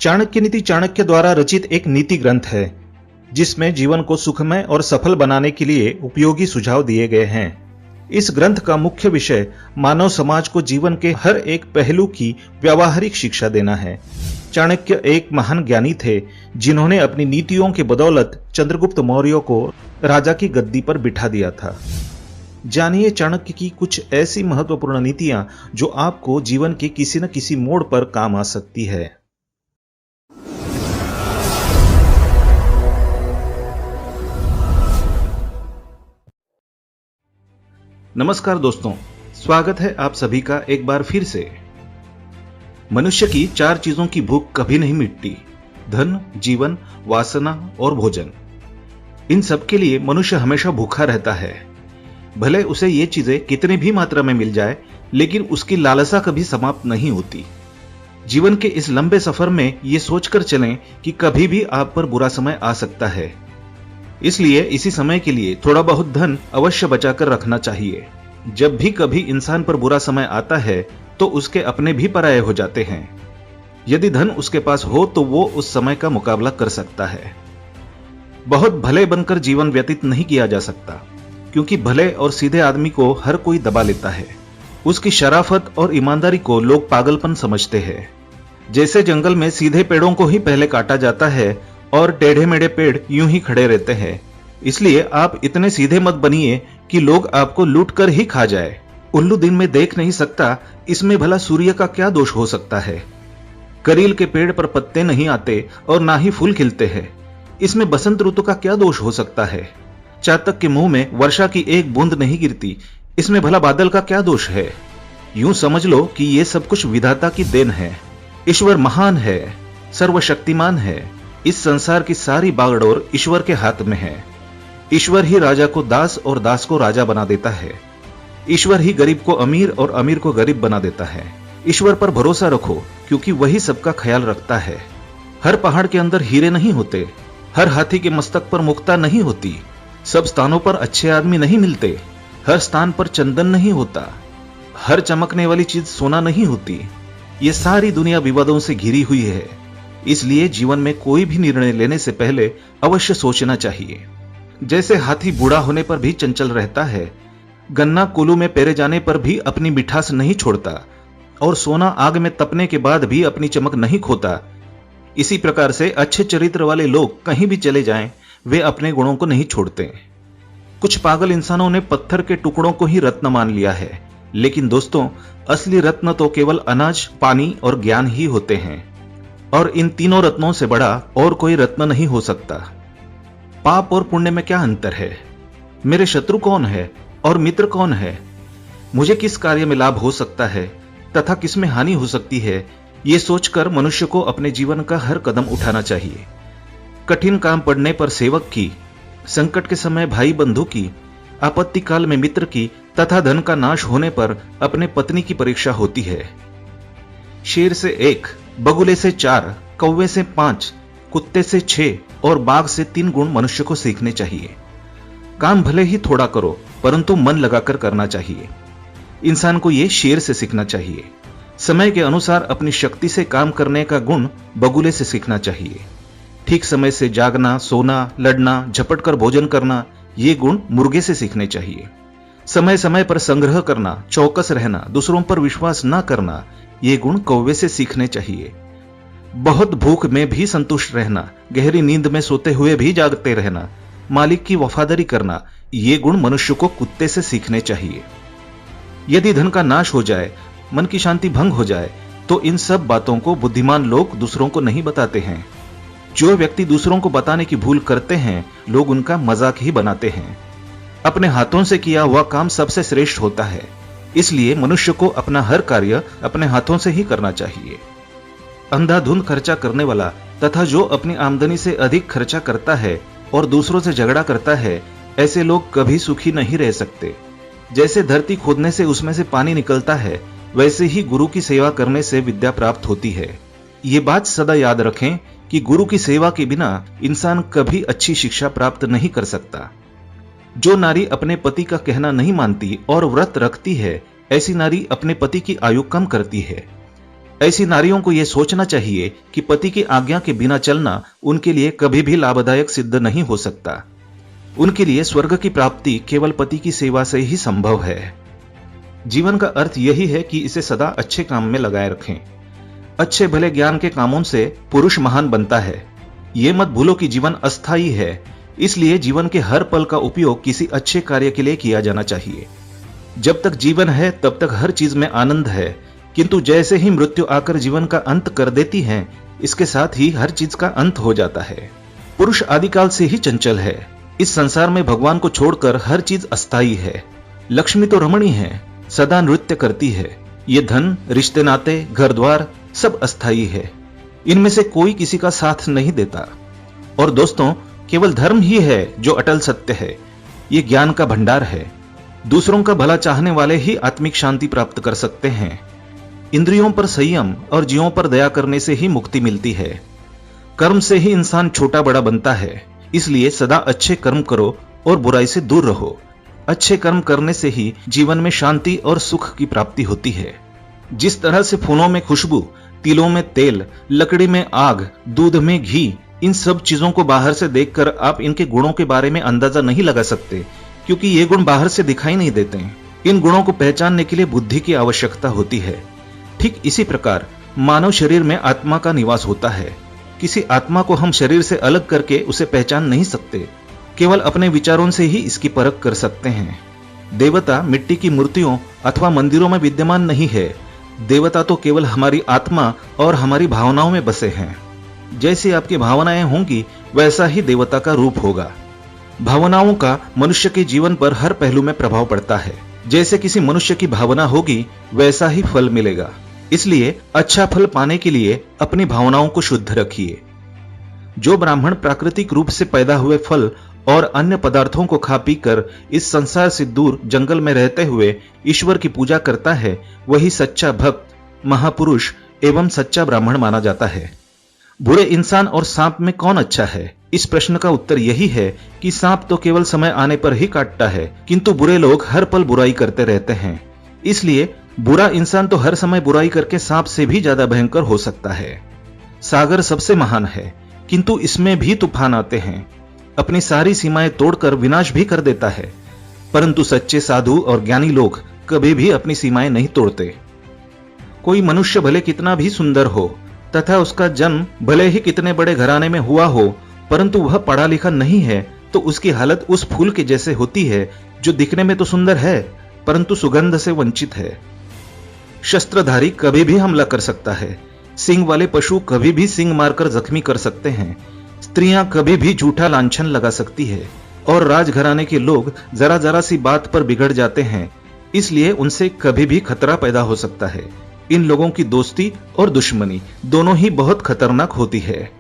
चाणक्य नीति चाणक्य द्वारा रचित एक नीति ग्रंथ है जिसमें जीवन को सुखमय और सफल बनाने के लिए उपयोगी सुझाव दिए गए हैं। इस ग्रंथ का मुख्य विषय मानव समाज को जीवन के हर एक पहलू की व्यावहारिक शिक्षा देना है। चाणक्य एक महान ज्ञानी थे जिन्होंने अपनी नीतियों के बदौलत चंद्रगुप्त मौर्य को राजा की गद्दी पर बिठा दिया था। जानिए चाणक्य की कुछ ऐसी महत्वपूर्ण नीतियां जो आपको जीवन के किसी न किसी मोड़ पर काम आ सकती है। नमस्कार दोस्तों, स्वागत है आप सभी का एक बार फिर से। मनुष्य की 4 चीजों की भूख कभी नहीं मिटती: धन, जीवन, वासना और भोजन। इन सब के लिए मनुष्य हमेशा भूखा रहता है। भले उसे ये चीजें कितनी भी मात्रा में मिल जाए, लेकिन उसकी लालसा कभी समाप्त नहीं होती। जीवन के इस लंबे सफर में ये सोचकर चलें कि कभी भी आप पर बुरा समय आ सकता है, इसलिए इसी समय के लिए थोड़ा बहुत धन अवश्य बचाकर रखना चाहिए। जब भी कभी इंसान पर बुरा समय आता है तो उसके अपने भी पराये हो जाते हैं। यदि धन उसके पास हो तो वो उस समय का मुकाबला कर सकता है। बहुत भले बनकर जीवन व्यतीत नहीं किया जा सकता, क्योंकि भले और सीधे आदमी को हर कोई दबा लेता है। उसकी शराफत और ईमानदारी को लोग पागलपन समझते हैं। जैसे जंगल में सीधे पेड़ों को ही पहले काटा जाता है और टेढ़े मेढ़े पेड़ यूं ही खड़े रहते हैं। इसलिए आप इतने सीधे मत बनिए कि लोग आपको लूट कर ही खा जाए। उल्लू दिन में देख नहीं सकता, इसमें भला सूर्य का क्या दोष हो सकता है। करील के पेड़ पर पत्ते नहीं आते और ना ही फूल खिलते हैं, इसमें बसंत ऋतु का क्या दोष हो सकता है। चातक के मुंह में वर्षा की एक बूंद नहीं गिरती, इसमें भला बादल का क्या दोष है। यूं समझ लो कि ये सब कुछ विधाता की देन है। ईश्वर महान है, सर्वशक्तिमान है। इस संसार की सारी बागडोर ईश्वर के हाथ में है। ईश्वर ही राजा को दास और दास को राजा बना देता है। ईश्वर ही गरीब को अमीर और अमीर को गरीब बना देता है। ईश्वर पर भरोसा रखो, क्योंकि वही सबका ख्याल रखता है। हर पहाड़ के अंदर हीरे नहीं होते, हर हाथी के मस्तक पर मुक्ता नहीं होती, सब स्थानों पर अच्छे आदमी नहीं मिलते, हर स्थान पर चंदन नहीं होता, हर चमकने वाली चीज सोना नहीं होती। ये सारी दुनिया विवादों से घिरी हुई है। इसलिए जीवन में कोई भी निर्णय लेने से पहले अवश्य सोचना चाहिए। जैसे हाथी बूढ़ा होने पर भी चंचल रहता है, गन्ना कोल्हू में पेरे जाने पर भी अपनी मिठास नहीं छोड़ता, और सोना आग में तपने के बाद भी अपनी चमक नहीं खोता, इसी प्रकार से अच्छे चरित्र वाले लोग कहीं भी चले जाएं, वे अपने गुणों को नहीं छोड़ते। कुछ पागल इंसानों ने पत्थर के टुकड़ों को ही रत्न मान लिया है, लेकिन दोस्तों, असली रत्न तो केवल अनाज, पानी और ज्ञान ही होते हैं, और इन तीनों रत्नों से बड़ा और कोई रत्न नहीं हो सकता। पाप और पुण्य में क्या अंतर है? मेरे शत्रु कौन है और मित्र कौन है? मुझे किस कार्य में लाभ हो सकता है तथा किसमें हानि हो सकती है, ये सोचकर मनुष्य को अपने जीवन का हर कदम उठाना चाहिए। कठिन काम पड़ने पर सेवक की, संकट के समय भाई बंधु की, आपत्ति काल में मित्र की तथा धन का नाश होने पर अपने पत्नी की परीक्षा होती है। शेर से 1, बगुले से 4, कौवे से 5, कुत्ते से 6 और बाघ से 3 गुण मनुष्य को सीखने चाहिए। काम भले ही थोड़ा करो, परंतु मन लगाकर करना चाहिए। इंसान को यह शेर से सीखना चाहिए। समय के अनुसार अपनी शक्ति से काम करने का गुण बगुले से सीखना चाहिए। ठीक समय से जागना, सोना, लड़ना, झपट कर भोजन करना, ये गुण मुर्गे से सीखने चाहिए। समय समय पर संग्रह करना, चौकस रहना, दूसरों पर विश्वास न करना, ये गुण कौवे से सीखने चाहिए। बहुत भूख में भी संतुष्ट रहना, गहरी नींद में सोते हुए भी जागते रहना, मालिक की वफादारी करना, ये गुण मनुष्य को कुत्ते से सीखने चाहिए। यदि धन का नाश हो जाए, मन की शांति भंग हो जाए, तो इन सब बातों को बुद्धिमान लोग दूसरों को नहीं बताते हैं। जो व्यक्ति दूसरों को बताने की भूल करते हैं, लोग उनका मजाक ही बनाते हैं। अपने हाथों से किया हुआ काम सबसे श्रेष्ठ होता है, इसलिए मनुष्य को अपना हर कार्य अपने हाथों से ही करना चाहिए। अंधाधुंध खर्चा करने वाला तथा जो अपनी आमदनी से अधिक खर्चा करता है और दूसरों से झगड़ा करता है, ऐसे लोग कभी सुखी नहीं रह सकते। जैसे धरती खोदने से उसमें से पानी निकलता है, वैसे ही गुरु की सेवा करने से विद्या प्राप्त होती है। ये बात सदा याद रखें कि गुरु की सेवा के बिना इंसान कभी अच्छी शिक्षा प्राप्त नहीं कर सकता। जो नारी अपने पति का कहना नहीं मानती और व्रत रखती है, ऐसी नारी अपने पति की आयु कम करती है। ऐसी नारियों को यह सोचना चाहिए कि पति की आज्ञा के बिना चलना उनके लिए कभी भी लाभदायक सिद्ध नहीं हो सकता। उनके लिए स्वर्ग की प्राप्ति केवल पति की सेवा से ही संभव है। जीवन का अर्थ यही है कि इसे सदा अच्छे काम में लगाए रखें। अच्छे भले ज्ञान के कामों से पुरुष महान बनता है। ये मत भूलो कि जीवन अस्थायी है, इसलिए जीवन के हर पल का उपयोग किसी अच्छे कार्य के लिए किया जाना चाहिए। जब तक जीवन है तब तक हर चीज में आनंद है, किंतु जैसे ही मृत्यु आकर जीवन का अंत कर देती है, इसके साथ ही हर चीज का अंत हो जाता है। पुरुष आदिकाल से ही चंचल है। इस संसार में भगवान को छोड़कर हर चीज अस्थायी है। लक्ष्मी तो रमणी है, सदा नृत्य करती है। ये धन, रिश्ते नाते, घर द्वार सब अस्थायी है। इनमें से कोई किसी का साथ नहीं देता। और दोस्तों, केवल धर्म ही है जो अटल सत्य है। ये ज्ञान का भंडार है। दूसरों का भला चाहने वाले ही आत्मिक शांति प्राप्त कर सकते हैं। इंद्रियों पर संयम और जीवों पर दया करने से ही मुक्ति मिलती है। कर्म से ही इंसान छोटा बड़ा बनता है। इसलिए सदा अच्छे कर्म करो और बुराई से दूर रहो। अच्छे कर्म करने से ही जीवन में शांति और सुख की प्राप्ति होती है। जिस तरह से फूलों में खुशबू, तिलों में तेल, लकड़ी में आग, दूध में घी, इन सब चीजों को बाहर से देखकर आप इनके गुणों के बारे में अंदाजा नहीं लगा सकते, क्योंकि ये गुण बाहर से दिखाई नहीं देते। इन गुणों को पहचानने के लिए बुद्धि की आवश्यकता होती है। ठीक इसी प्रकार मानव शरीर में आत्मा का निवास होता है। किसी आत्मा को हम शरीर से अलग करके उसे पहचान नहीं सकते। केवल अपने विचारों से ही इसकी परख कर सकते हैं। देवता मिट्टी की मूर्तियों अथवा मंदिरों में विद्यमान नहीं है। देवता तो केवल हमारी आत्मा और हमारी भावनाओं में बसे हैं। जैसी आपकी भावनाएं होंगी वैसा ही देवता का रूप होगा। भावनाओं का मनुष्य के जीवन पर हर पहलू में प्रभाव पड़ता है। जैसे किसी मनुष्य की भावना होगी वैसा ही फल मिलेगा। इसलिए अच्छा फल पाने के लिए अपनी भावनाओं को शुद्ध रखिए। जो ब्राह्मण प्राकृतिक रूप से पैदा हुए फल और अन्य पदार्थों को खा पीकर इस संसार से दूर जंगल में रहते हुए ईश्वर की पूजा करता है, वही सच्चा भक्त, महापुरुष एवं सच्चा ब्राह्मण माना जाता है। बुरे इंसान और सांप में कौन अच्छा है? इस प्रश्न का उत्तर यही है कि सांप तो केवल समय आने पर ही काटता है, किंतु बुरे लोग हर पल बुराई करते रहते हैं। इसलिए बुरा इंसान तो हर समय बुराई करके सांप से भी ज्यादा भयंकर हो सकता है। सागर सबसे महान है, किंतु इसमें भी तूफान आते हैं। अपनी सारी सीमाएं तोड़कर विनाश भी कर देता है, परंतु सच्चे साधु और ज्ञानी लोग कभी भी अपनी सीमाएं नहीं तोड़ते। कोई मनुष्य भले कितना भी सुंदर हो तथा उसका जन्म भले ही कितने बड़े घराने में हुआ हो, परंतु वह पढ़ा लिखा नहीं है, तो उसकी हालत उस फूल के जैसे होती है जो दिखने में तो सुंदर है परंतु सुगंध से वंचित है। शस्त्रधारी कभी भी हमला कर सकता है। सिंग वाले पशु कभी भी सिंग मारकर जख्मी कर सकते हैं। स्त्रियां कभी भी झूठा लांछन लगा सकती है और राजघराने के लोग जरा जरा सी बात पर बिगड़ जाते हैं। इसलिए उनसे कभी भी खतरा पैदा हो सकता है। इन लोगों की दोस्ती और दुश्मनी दोनों ही बहुत खतरनाक होती है।